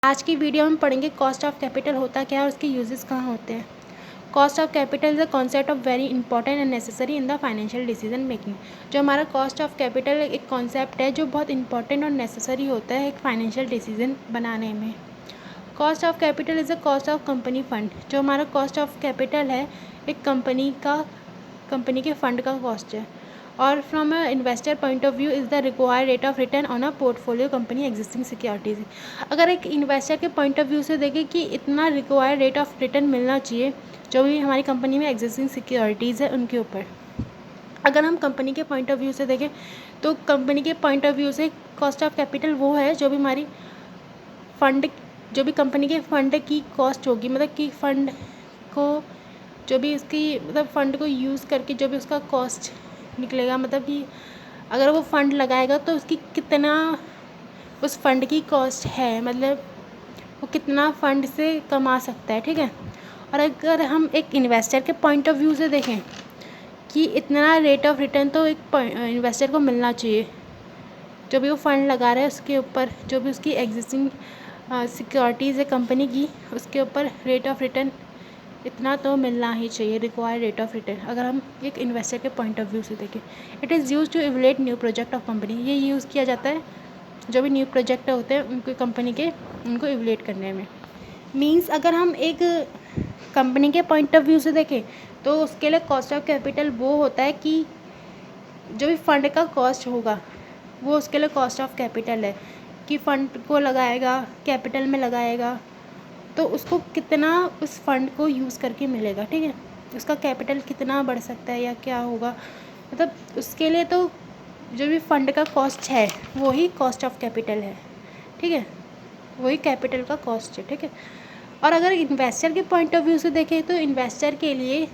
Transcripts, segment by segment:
आज की वीडियो में पढ़ेंगे कॉस्ट ऑफ कैपिटल होता क्या है और उसके यूजेस कहाँ होते हैं। Cost of capital is a concept of very important and necessary in the financial decision making. जो हमारा कॉस्ट ऑफ कैपिटल एक कॉन्सेप्ट है जो बहुत इंपॉर्टेंट और नेसेसरी होता है एक फाइनेंशियल डिसीजन बनाने में। Cost of capital is a cost of company fund. जो हमारा कॉस्ट ऑफ कैपिटल है एक कंपनी के फंड का कॉस्ट है। और from a investor point of view is the required rate of return on a portfolio company existing securities. अगर एक इन्वेस्टर के पॉइंट ऑफ व्यू से देखें कि इतना रिक्वायर्ड रेट ऑफ रिटर्न मिलना चाहिए जो भी हमारी कंपनी में एग्जिस्टिंग सिक्योरिटीज़ है उनके ऊपर। अगर हम कंपनी के पॉइंट ऑफ व्यू से देखें तो कंपनी के पॉइंट ऑफ व्यू से कॉस्ट ऑफ कैपिटल वो है जो भी हमारी फंड जो भी कंपनी के फंड की कॉस्ट होगी, मतलब कि फंड को जो भी उसकी मतलब फंड को यूज़ करके जो भी उसका कॉस्ट निकलेगा, मतलब कि अगर वो फंड लगाएगा तो उसकी कितना उस फंड की कॉस्ट है, मतलब वो कितना फंड से कमा सकता है। ठीक है। और अगर हम एक इन्वेस्टर के पॉइंट ऑफ व्यू से देखें कि इतना रेट ऑफ रिटर्न तो एक इन्वेस्टर को मिलना चाहिए, जो भी वो फंड लगा रहा है उसके ऊपर जो भी उसकी एग्जिस्टिंग सिक्योरिटीज़ है कंपनी की उसके ऊपर रेट ऑफ रिटर्न इतना तो मिलना ही चाहिए, रिक्वायर्ड रेट ऑफ रिटर्न। अगर हम एक इन्वेस्टर के पॉइंट ऑफ व्यू से देखें, it is use to evaluate new project of company. ये यूज़ किया जाता है जो भी न्यू प्रोजेक्ट होते हैं उनकी कंपनी के उनको इवलेट करने में। मीन्स अगर हम एक कंपनी के पॉइंट ऑफ व्यू से देखें तो उसके लिए कॉस्ट ऑफ कैपिटल वो होता है कि जो भी फंड का कॉस्ट होगा वो उसके लिए कॉस्ट ऑफ कैपिटल है कि फ़ंड को लगाएगा, कैपिटल में लगाएगा तो उसको कितना उस फंड को यूज़ करके मिलेगा। ठीक है। उसका कैपिटल कितना बढ़ सकता है या क्या होगा, मतलब उसके लिए तो जो भी फंड का कॉस्ट है वही कॉस्ट ऑफ कैपिटल है। ठीक है। वही कैपिटल का कॉस्ट है। ठीक है। और अगर इन्वेस्टर के पॉइंट ऑफ व्यू से देखें तो इन्वेस्टर के लिए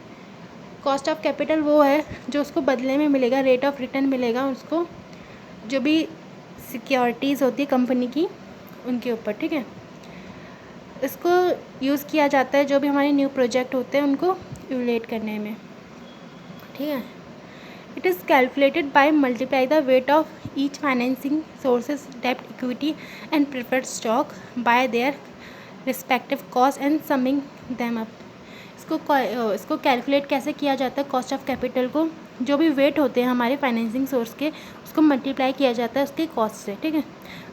कॉस्ट ऑफ कैपिटल वो है जो उसको बदले में मिलेगा, रेट ऑफ रिटर्न मिलेगा उसको जो भी सिक्योरिटीज़ होती है कंपनी की उनके ऊपर। ठीक है। इसको यूज़ किया जाता है जो भी हमारे न्यू प्रोजेक्ट होते हैं उनको इवलेट करने में। ठीक है। It is calculated by multiply the weight of each financing sources डेब्ट equity and preferred stock by their respective cost and summing them up. इसको कैलकुलेट कैसे किया जाता है कॉस्ट ऑफ कैपिटल को, जो भी वेट होते हैं हमारे फाइनेंसिंग सोर्स के उसको मल्टीप्लाई किया जाता है उसके कॉस्ट से। ठीक है।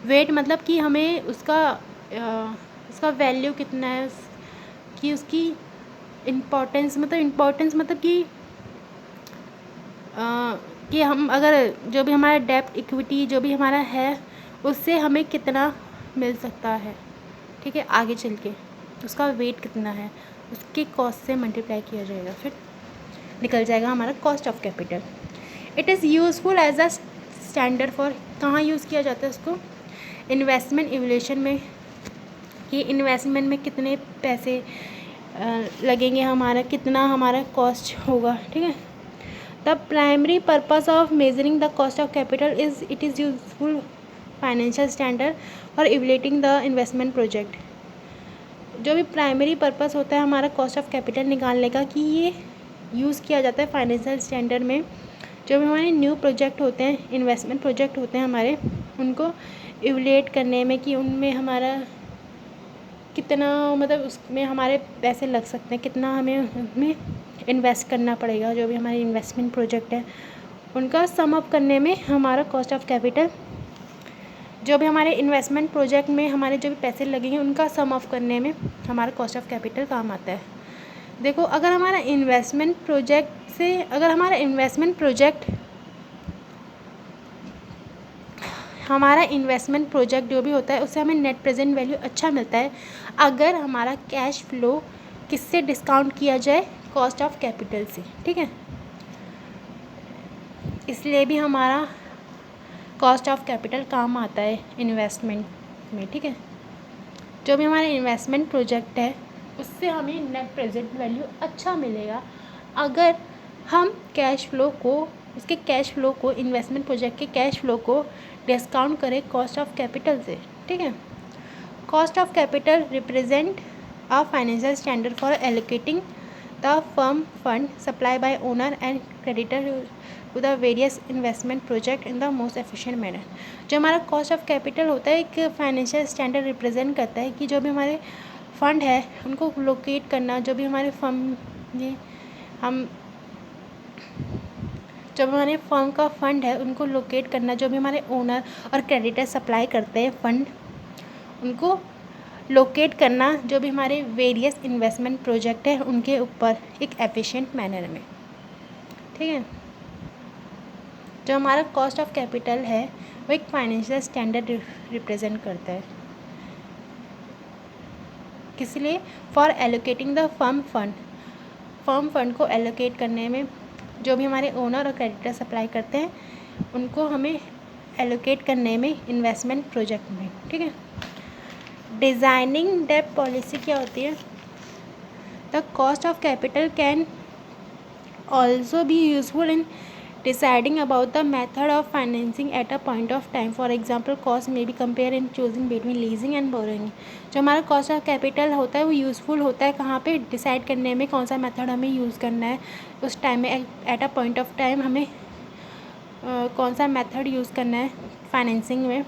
वेट मतलब कि हमें उसका वैल्यू कितना है कि उसकी इम्पोर्टेंस मतलब कि हम अगर जो भी हमारा डेब्ट इक्विटी जो भी हमारा है उससे हमें कितना मिल सकता है। ठीक है। आगे चल के उसका वेट कितना है उसके कॉस्ट से मल्टीप्लाई किया जाएगा, फिर निकल जाएगा हमारा cost of capital. It is useful as a standard for, कहाँ यूज़ किया जाता है उसको, इन्वेस्टमेंट इवल्यूशन में कि इन्वेस्टमेंट में कितने पैसे लगेंगे, हमारा कितना हमारा कॉस्ट होगा। ठीक है। The primary purpose of measuring the cost of capital is it is useful financial standard for evaluating the investment project. जो भी प्राइमरी पर्पस होता है हमारा कॉस्ट ऑफ कैपिटल निकालने का कि ये यूज़ किया जाता है फाइनेंशियल स्टैंडर्ड में जो भी हमारे न्यू प्रोजेक्ट होते हैं, इन्वेस्टमेंट प्रोजेक्ट होते हैं हमारे, उनको इवलेट करने में कि उनमें हमारा कितना मतलब उसमें हमारे पैसे लग सकते हैं, कितना हमें उसमें इन्वेस्ट करना पड़ेगा, जो भी हमारे इन्वेस्टमेंट प्रोजेक्ट है उनका सम अप करने में हमारा कॉस्ट ऑफ कैपिटल, जो भी हमारे इन्वेस्टमेंट प्रोजेक्ट में हमारे जो भी पैसे लगेंगे उनका सम ऑफ करने में हमारा कॉस्ट ऑफ कैपिटल काम आता है। देखो अगर हमारा इन्वेस्टमेंट प्रोजेक्ट जो भी होता है उससे हमें नेट प्रेजेंट वैल्यू अच्छा मिलता है अगर हमारा कैश फ्लो किससे डिस्काउंट किया जाए, कॉस्ट ऑफ कैपिटल से। ठीक है। इसलिए भी हमारा कॉस्ट ऑफ कैपिटल काम आता है इन्वेस्टमेंट में। ठीक है। जो भी हमारा इन्वेस्टमेंट प्रोजेक्ट है उससे हमें नेट प्रेजेंट वैल्यू अच्छा मिलेगा अगर हम उसके कैश फ्लो को इन्वेस्टमेंट प्रोजेक्ट के कैश फ्लो को डिस्काउंट करें कॉस्ट ऑफ कैपिटल से। ठीक है। Cost of capital represent a financial standard for allocating the firm fund supply bye owner and creditor the various investment project in the most efficient manner. जो हमारा cost of capital होता है एक financial standard represent करता है कि जो भी हमारे फंड है उनको लोकेट करना, जो भी हमारे फर्म का फंड है उनको लोकेट करना, जो भी हमारे ओनर और क्रेडिटर सप्लाई करते हैं फंड उनको लोकेट करना, जो भी हमारे वेरियस इन्वेस्टमेंट प्रोजेक्ट है उनके ऊपर एक एफिशिएंट मैनर में। ठीक है, जो हमारा कॉस्ट ऑफ कैपिटल है वो एक फाइनेंशियल स्टैंडर्ड रिप्रेजेंट करता है, किस लिए? For allocating the firm fund को एलोकेट करने में, जो भी हमारे ओनर और क्रेडिटर सप्लाई करते हैं उनको हमें एलोकेट करने में इन्वेस्टमेंट प्रोजेक्ट में। ठीक है, डिज़ाइनिंग डेब्ट पॉलिसी क्या होती है? The cost of capital can also be useful in deciding about the method of financing at a point of time. For example, cost may be compared in choosing between leasing and borrowing. जो हमारा cost of capital होता है वो useful होता है कहाँ पे? Decide करने में कौन सा मेथड हमें यूज़ करना है उस टाइम में, at a point of time हमें कौन सा मेथड यूज़ करना है फाइनेंसिंग में।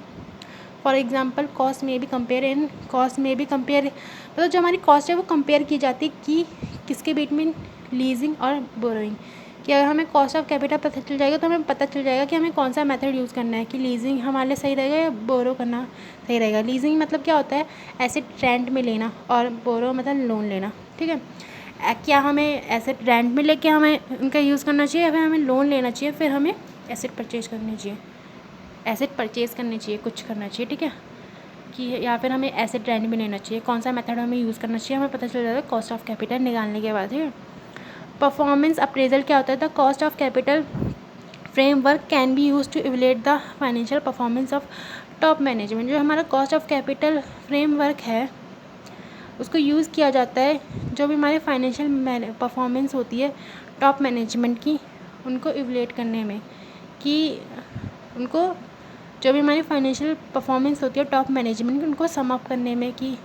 फॉर एग्जाम्पल, कॉस्ट में भी कंपेयर मतलब जो हमारी कॉस्ट है वो कंपेयर की जाती है कि किसके बीच में? लीजिंग और बोरोइंग। कि अगर हमें कॉस्ट ऑफ कैपिटल पता चल जाएगा तो हमें पता चल जाएगा कि हमें कौन सा मेथड यूज़ करना है, कि लीजिंग हमारे लिए सही रहेगा या बोरो करना सही रहेगा। लीजिंग मतलब क्या होता है? एसेट रेंट में लेना, और बोरो मतलब लोन लेना। ठीक है, क्या हमें एसेट रेंट में लेके हमें उनका यूज़ करना चाहिए या फिर हमें लोन लेना चाहिए, फिर हमें एसेट परचेज करनी चाहिए, कुछ करना चाहिए। ठीक है, कि या फिर हमें एसेट रेंट में लेना चाहिए, कौन सा मेथड हमें यूज़ करना चाहिए हमें पता चल जाएगा कॉस्ट ऑफ कैपिटल निकालने के बाद। ठीक है, परफॉर्मेंस अप्रेजल क्या होता है? The cost of capital framework can be use to evaluate the financial performance of top management. जो हमारा कॉस्ट ऑफ कैपिटल फ्रेमवर्क है उसको यूज़ किया जाता है जो भी हमारे फाइनेंशियल परफॉर्मेंस होती है टॉप मैनेजमेंट की, उनको इवेलुएट करने में, कि उनको जो भी हमारी फाइनेंशियल परफॉर्मेंस होती है टॉप मैनेजमेंट की उनको सम अप करने में कि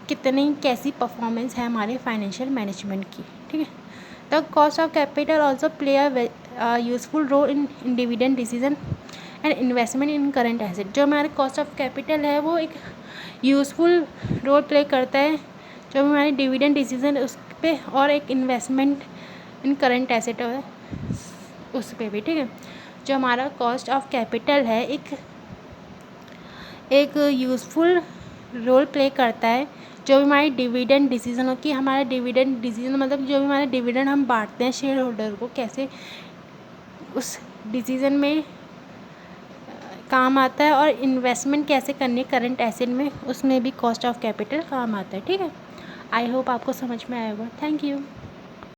कैसी परफॉर्मेंस है हमारे फाइनेंशियल मैनेजमेंट की। ठीक है, the cost of capital also play a useful role in dividend decision and investment in current asset. जो हमारे कॉस्ट ऑफ कैपिटल है वो एक यूजफुल रोल प्ले करता है जो हमारे डिविडेंड डिसीजन उस पर, और एक इन्वेस्टमेंट इन करंट एसेट उस पर भी। ठीक है, जो हमारा कॉस्ट ऑफ कैपिटल है एक यूज़फुल रोल प्ले करता है जो भी हमारी डिविडेंड डिसीजन हो, कि हमारा डिविडेंड डिसीजन मतलब जो भी हमारे डिविडेंड हम बांटते हैं शेयर होल्डर को, कैसे उस डिसीजन में काम आता है, और इन्वेस्टमेंट कैसे करनी है करंट एसेट में, उसमें भी कॉस्ट ऑफ कैपिटल काम आता है। ठीक है, आई होप आपको समझ में आएगा। Thank you.